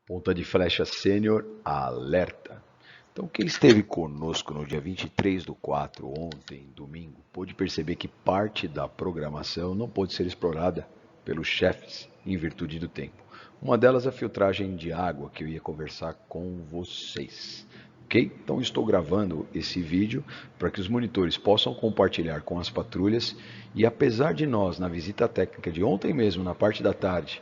Ponta de flecha sênior, alerta. Então, quem esteve conosco no dia 23/4, ontem, domingo, pôde perceber que parte da programação não pôde ser explorada pelos chefes em virtude do tempo. Uma delas é a filtragem de água, que eu ia conversar com vocês. Ok? Então, estou gravando esse vídeo para que os monitores possam compartilhar com as patrulhas. E apesar de nós, na visita técnica de ontem mesmo, na parte da tarde,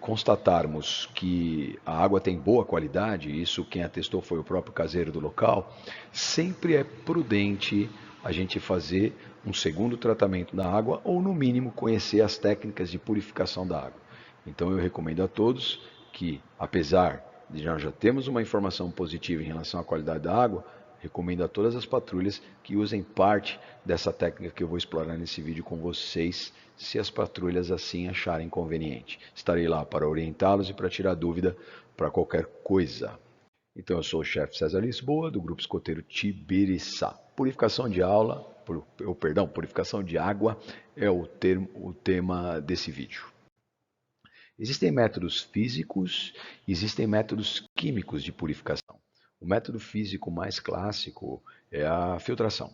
constatarmos que a água tem boa qualidade, isso quem atestou foi o próprio caseiro do local, sempre é prudente a gente fazer um segundo tratamento da água ou, no mínimo, conhecer as técnicas de purificação da água. Então, eu recomendo a todos que, apesar de nós já termos uma informação positiva em relação à qualidade da água, recomendo a todas as patrulhas que usem parte dessa técnica que eu vou explorar nesse vídeo com vocês, se as patrulhas assim acharem conveniente. Estarei lá para orientá-los e para tirar dúvida para qualquer coisa. Então, eu sou o chefe César Lisboa, do Grupo Escoteiro Tibiriçá. Purificação de purificação de água é o tema desse vídeo. Existem métodos físicos, existem métodos químicos de purificação. O método físico mais clássico é a filtração.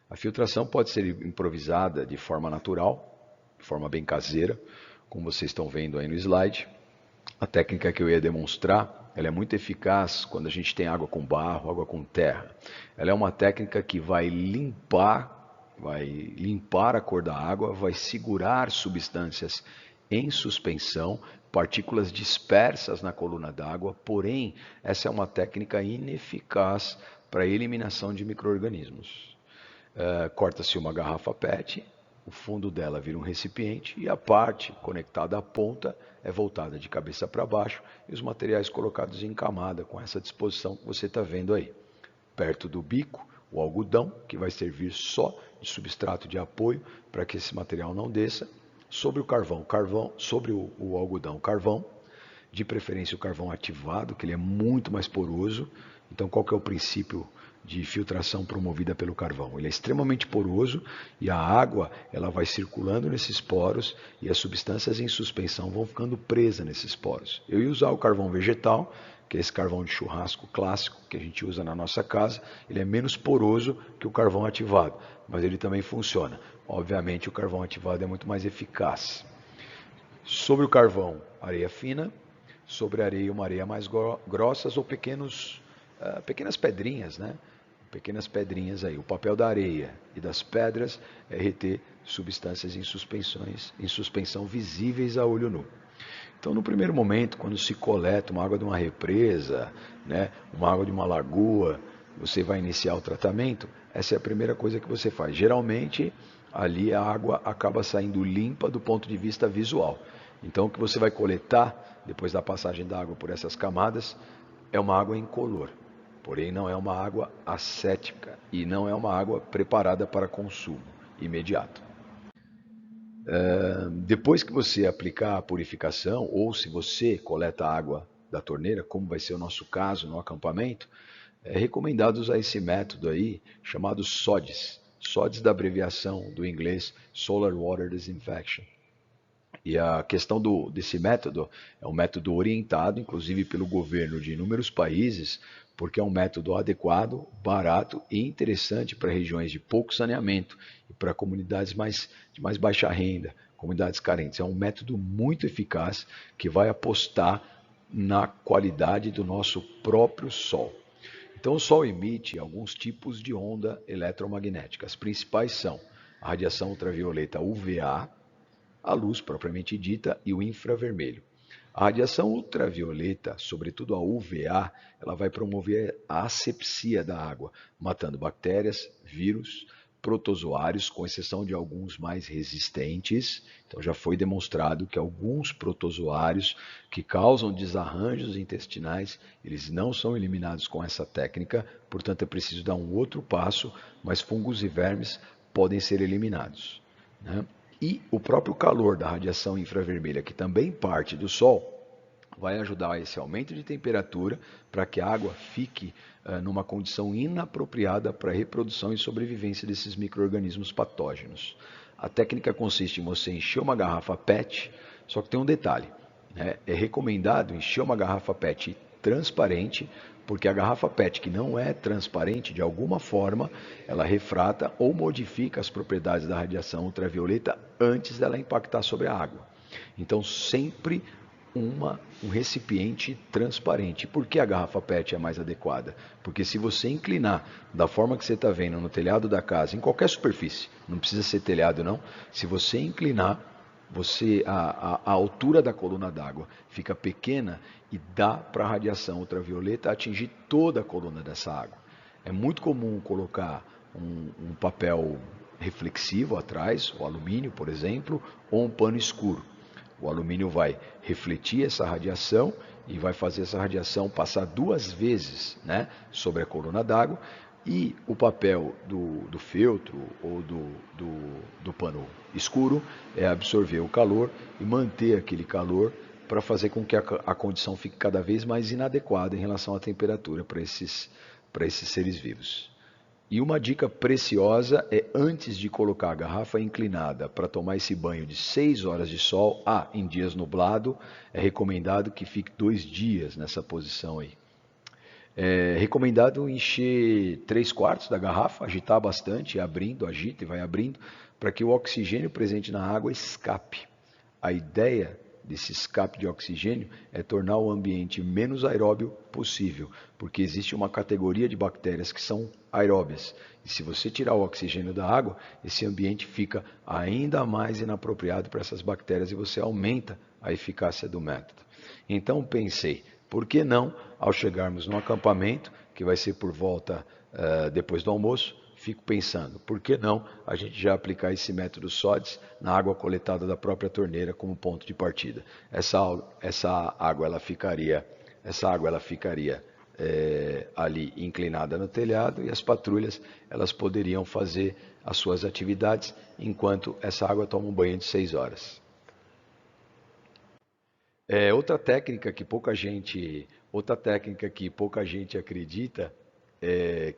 A filtração pode ser improvisada de forma natural, de forma bem caseira, como vocês estão vendo aí no slide. A técnica que eu ia demonstrar, ela é muito eficaz quando a gente tem água com barro, água com terra. Ela é uma técnica que vai limpar a cor da água, vai segurar substâncias em suspensão, partículas dispersas na coluna d'água, porém, essa é uma técnica ineficaz para a eliminação de micro-organismos. Corta-se uma garrafa PET, o fundo dela vira um recipiente e a parte conectada à ponta é voltada de cabeça para baixo e os materiais colocados em camada com essa disposição que você está vendo aí. Perto do bico, o algodão, que vai servir só de substrato de apoio para que esse material não desça. Sobre o carvão, sobre o algodão, carvão, de preferência o carvão ativado, que ele é muito mais poroso. Então, qual que é o princípio de filtração promovida pelo carvão? Ele é extremamente poroso e a água ela vai circulando nesses poros e as substâncias em suspensão vão ficando presas nesses poros. Eu ia usar o carvão vegetal, que é esse carvão de churrasco clássico que a gente usa na nossa casa. Ele é menos poroso que o carvão ativado, mas ele também funciona. Obviamente, o carvão ativado é muito mais eficaz. Sobre o carvão, areia fina. Sobre a areia, uma areia mais grossas ou pequenas pedrinhas, né? Pequenas pedrinhas aí. O papel da areia e das pedras é reter substâncias em suspensão visíveis a olho nu. Então, no primeiro momento, quando se coleta uma água de uma represa, né, uma água de uma lagoa, você vai iniciar o tratamento, essa é a primeira coisa que você faz. Geralmente, ali a água acaba saindo limpa do ponto de vista visual. Então, o que você vai coletar, depois da passagem da água por essas camadas, é uma água incolor. Porém, não é uma água ascética e não é uma água preparada para consumo imediato. Depois que você aplicar a purificação, ou se você coleta a água da torneira, como vai ser o nosso caso no acampamento, é recomendado usar esse método aí, chamado SODIS. SODIS da abreviação do inglês Solar Water Disinfection. E a questão desse método é um método orientado, inclusive pelo governo de inúmeros países, porque é um método adequado, barato e interessante para regiões de pouco saneamento e para comunidades de mais baixa renda, comunidades carentes. É um método muito eficaz que vai apostar na qualidade do nosso próprio Sol. Então, o Sol emite alguns tipos de onda eletromagnética. As principais são a radiação ultravioleta UVA, a luz propriamente dita e o infravermelho. A radiação ultravioleta, sobretudo a UVA, ela vai promover a asepsia da água, matando bactérias, vírus, protozoários, com exceção de alguns mais resistentes. Então já foi demonstrado que alguns protozoários que causam desarranjos intestinais, eles não são eliminados com essa técnica, portanto é preciso dar um outro passo, mas fungos e vermes podem ser eliminados, né? E o próprio calor da radiação infravermelha, que também parte do Sol, vai ajudar a esse aumento de temperatura para que a água fique numa condição inapropriada para a reprodução e sobrevivência desses micro-organismos patógenos. A técnica consiste em você encher uma garrafa PET, só que tem um detalhe. né? É recomendado encher uma garrafa PET transparente, porque a garrafa PET que não é transparente, de alguma forma, ela refrata ou modifica as propriedades da radiação ultravioleta antes dela impactar sobre a água. Então, sempre um recipiente transparente. Por que a garrafa PET é mais adequada? Porque se você inclinar da forma que você está vendo no telhado da casa, em qualquer superfície, não precisa ser telhado não, se você inclinar, a altura da coluna d'água fica pequena e dá para a radiação ultravioleta atingir toda a coluna dessa água. É muito comum colocar um papel reflexivo atrás, o alumínio, por exemplo, ou um pano escuro. O alumínio vai refletir essa radiação e vai fazer essa radiação passar 2 vezes, né, sobre a coluna d'água, e o papel do feltro ou do pano escuro é absorver o calor e manter aquele calor para fazer com que a condição fique cada vez mais inadequada em relação à temperatura para esses seres vivos. E uma dica preciosa é, antes de colocar a garrafa inclinada para tomar esse banho de 6 horas de sol, em dias nublado, é recomendado que fique 2 dias nessa posição aí. É recomendado encher 3/4 da garrafa, agitar bastante, abrindo, agita e vai abrindo, para que o oxigênio presente na água escape. A ideia desse escape de oxigênio é tornar o ambiente menos aeróbio possível, porque existe uma categoria de bactérias que são aeróbias. E se você tirar o oxigênio da água, esse ambiente fica ainda mais inapropriado para essas bactérias e você aumenta a eficácia do método. Então pensei, por que não, ao chegarmos no acampamento, que vai ser por volta depois do almoço, fico pensando, por que não a gente já aplicar esse método SODES na água coletada da própria torneira como ponto de partida? Essa água ela ficaria ali inclinada no telhado e as patrulhas elas poderiam fazer as suas atividades enquanto essa água toma um banho de 6 horas. Outra técnica que pouca gente acredita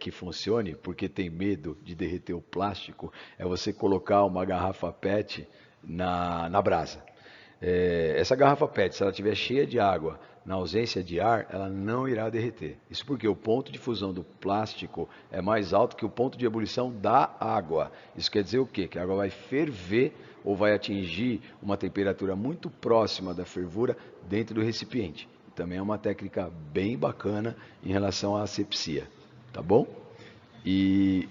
que funcione, porque tem medo de derreter o plástico, é você colocar uma garrafa PET na brasa. Essa garrafa PET, se ela estiver cheia de água, na ausência de ar, ela não irá derreter. Isso porque o ponto de fusão do plástico é mais alto que o ponto de ebulição da água. Isso quer dizer o quê? Que a água vai ferver ou vai atingir uma temperatura muito próxima da fervura dentro do recipiente. Também é uma técnica bem bacana em relação à asepsia, tá bom? E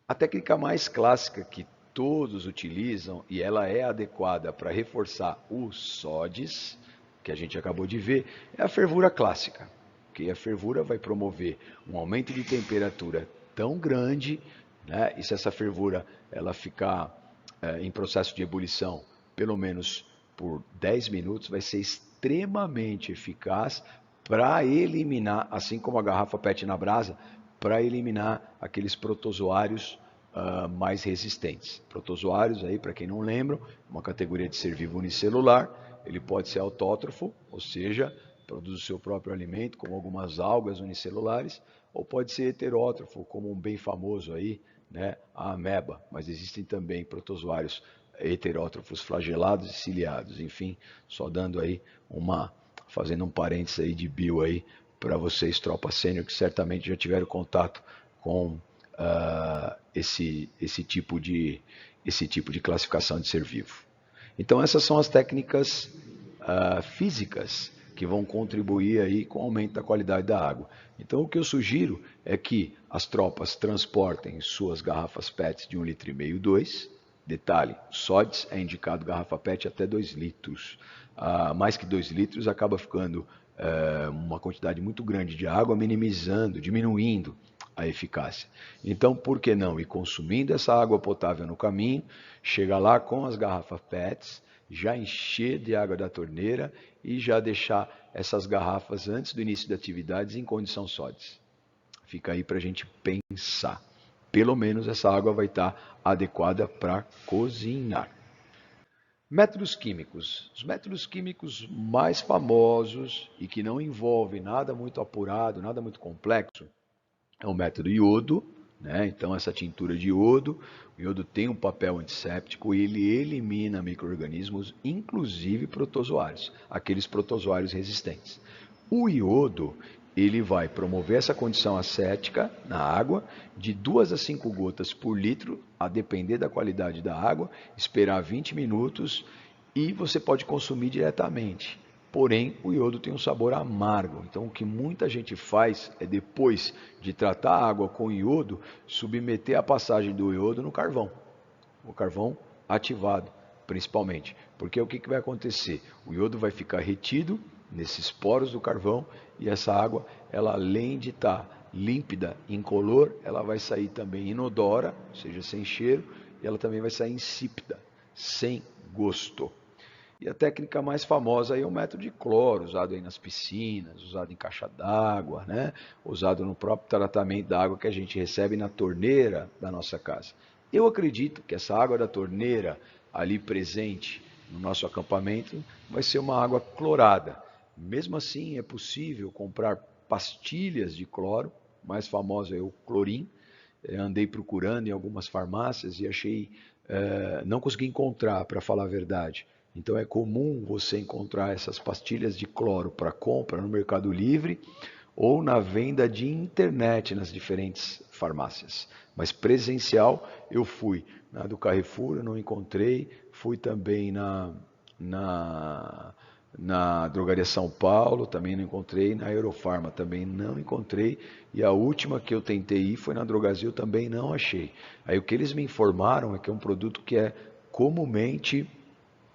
a técnica mais clássica que todos utilizam e ela é adequada para reforçar o SODES, que a gente acabou de ver, é a fervura clássica, porque a fervura vai promover um aumento de temperatura tão grande, né? E se essa fervura ela ficar em processo de ebulição, pelo menos por 10 minutos, vai ser extremamente eficaz para eliminar, assim como a garrafa PET na brasa, para eliminar aqueles protozoários mais resistentes. Protozoários, aí, para quem não lembra, uma categoria de ser vivo unicelular, ele pode ser autótrofo, ou seja, produz o seu próprio alimento, como algumas algas unicelulares, ou pode ser heterótrofo, como um bem famoso aí, né, a ameba, mas existem também protozoários heterótrofos flagelados e ciliados, enfim, só dando aí fazendo um parênteses aí de bio aí, para vocês, tropa sênior, que certamente já tiveram contato com esse tipo de classificação de ser vivo. Então essas são as técnicas físicas que vão contribuir aí com o aumento da qualidade da água. Então o que eu sugiro é que as tropas transportem suas garrafas PET de 1,5 litro, 2. Detalhe, SODES é indicado garrafa PET até 2 litros. Mais que 2 litros acaba ficando uma quantidade muito grande de água, diminuindo a eficácia. Então, por que não ir consumindo essa água potável no caminho, chega lá com as garrafas PETs, já encher de água da torneira e já deixar essas garrafas antes do início da atividade em condição SODES. Fica aí para a gente pensar. Pelo menos essa água vai estar adequada para cozinhar. Métodos químicos. Os métodos químicos mais famosos e que não envolvem nada muito apurado, nada muito complexo, é o método iodo, né? Então essa tintura de iodo, o iodo tem um papel antisséptico, ele elimina micro-organismos, inclusive protozoários, aqueles protozoários resistentes. O iodo, ele vai promover essa condição acética na água, de 2 a 5 gotas por litro, a depender da qualidade da água, esperar 20 minutos e você pode consumir diretamente. Porém, o iodo tem um sabor amargo. Então, o que muita gente faz é, depois de tratar a água com iodo, submeter a passagem do iodo no carvão. O carvão ativado, principalmente. Porque o que vai acontecer? O iodo vai ficar retido nesses poros do carvão e essa água, ela além de estar límpida, incolor, ela vai sair também inodora, ou seja, sem cheiro, e ela também vai sair insípida, sem gosto. E a técnica mais famosa aí é o método de cloro, usado aí nas piscinas, usado em caixa d'água, né? Usado no próprio tratamento da água que a gente recebe na torneira da nossa casa. Eu acredito que essa água da torneira ali presente no nosso acampamento vai ser uma água clorada. Mesmo assim, é possível comprar pastilhas de cloro, mais famosa é o Clorim. Andei procurando em algumas farmácias e achei, não consegui encontrar, para falar a verdade. Então é comum você encontrar essas pastilhas de cloro para compra no Mercado Livre ou na venda de internet nas diferentes farmácias. Mas presencial eu fui na do Carrefour, eu não encontrei, fui também na Drogaria São Paulo, também não encontrei, na Eurofarma também não encontrei, e a última que eu tentei ir foi na Drogasil, também não achei. Aí o que eles me informaram é que é um produto que é comumente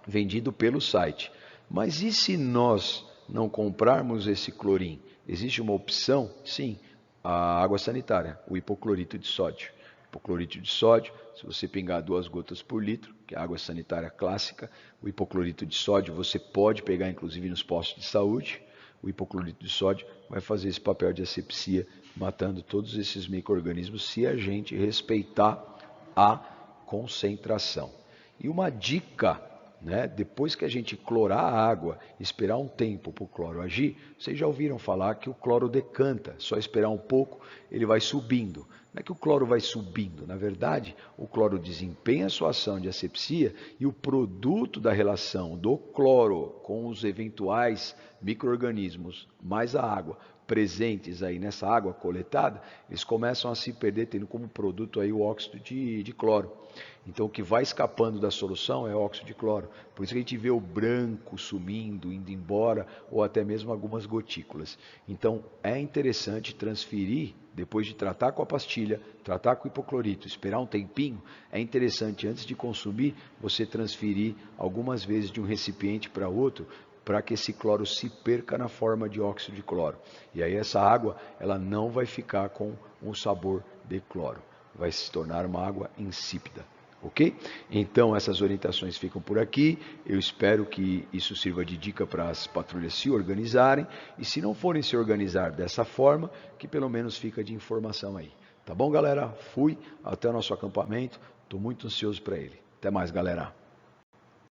vendido pelo site. Mas e se nós não comprarmos esse clorim? Existe uma opção? Sim, a água sanitária, o hipoclorito de sódio. Hipoclorito de sódio, se você pingar 2 gotas por litro, que é a água sanitária clássica, o hipoclorito de sódio você pode pegar inclusive nos postos de saúde. O hipoclorito de sódio vai fazer esse papel de asepsia, matando todos esses micro-organismos se a gente respeitar a concentração. E uma dica, né? Depois que a gente clorar a água, esperar um tempo para o cloro agir, vocês já ouviram falar que o cloro decanta, só esperar um pouco, ele vai subindo. Não é que o cloro vai subindo, na verdade, o cloro desempenha a sua ação de asepsia e o produto da relação do cloro com os eventuais micro-organismos mais a água presentes aí nessa água coletada, eles começam a se perder, tendo como produto aí o óxido de cloro. Então o que vai escapando da solução é o óxido de cloro. Por isso que a gente vê o branco sumindo, indo embora, ou até mesmo algumas gotículas. Então é interessante transferir, depois de tratar com a pastilha, tratar com o hipoclorito, esperar um tempinho, é interessante antes de consumir, você transferir algumas vezes de um recipiente para outro, para que esse cloro se perca na forma de óxido de cloro. E aí essa água, ela não vai ficar com um sabor de cloro, vai se tornar uma água insípida. Ok? Então essas orientações ficam por aqui, eu espero que isso sirva de dica para as patrulhas se organizarem, e se não forem se organizar dessa forma, que pelo menos fica de informação aí. Tá bom, galera? Fui até o nosso acampamento, estou muito ansioso para ele. Até mais, galera!